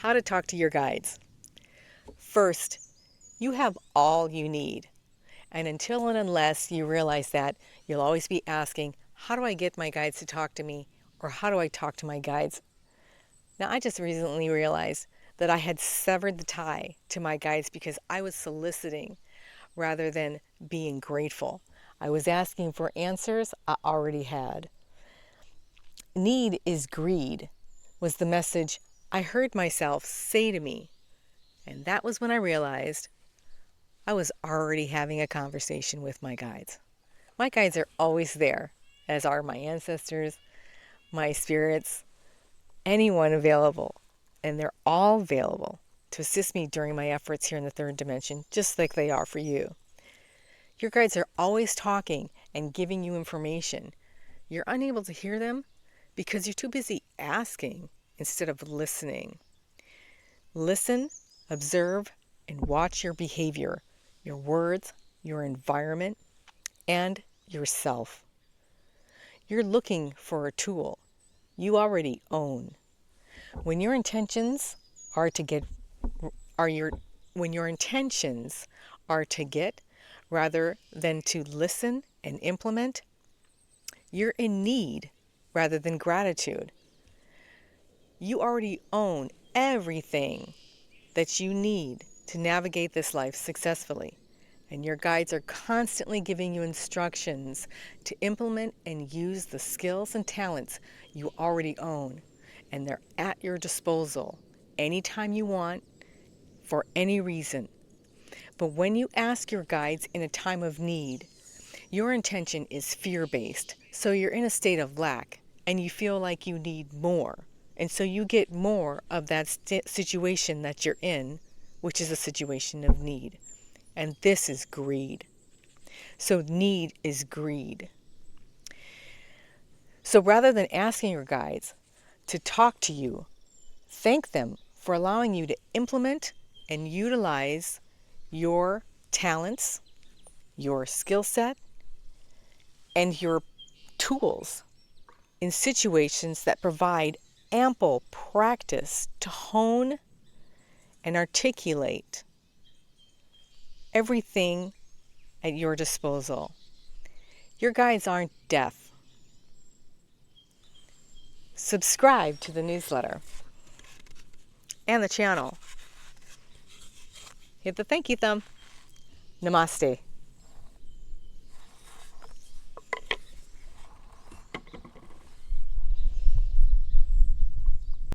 How to talk to your guides. First, you have all you need. And until and unless you realize that, you'll always be asking, how do I get my guides to talk to me? Or how do I talk to my guides? Now, I just recently realized that I had severed the tie to my guides because I was soliciting rather than being grateful. I was asking for answers I already had. Need is greed, was the message I heard myself say to me. And that was when I realized I was already having a conversation with my guides. My guides are always there, as are my ancestors, my spirits, anyone available. And they're all available to assist me during my efforts here in the third dimension, just like they are for you. Your guides are always talking and giving you information. You're unable to hear them because you're too busy asking instead of listening. Listen, observe, and watch your behavior, your words, your environment, and yourself. You're looking for a tool you already own. When your intentions are to get rather than to listen and implement, you're in need rather than gratitude. You already own everything that you need to navigate this life successfully. And your guides are constantly giving you instructions to implement and use the skills and talents you already own. And they're at your disposal anytime you want, for any reason. But when you ask your guides in a time of need, your intention is fear-based. So you're in a state of lack and you feel like you need more. And so you get more of that situation that you're in, which is a situation of need. And this is greed. So need is greed. So rather than asking your guides to talk to you, thank them for allowing you to implement and utilize your talents, your skill set, and your tools in situations that provide ample practice to hone and articulate everything at your disposal. Your guides aren't deaf. Subscribe to the newsletter and the channel. Hit the thank you thumb. Namaste.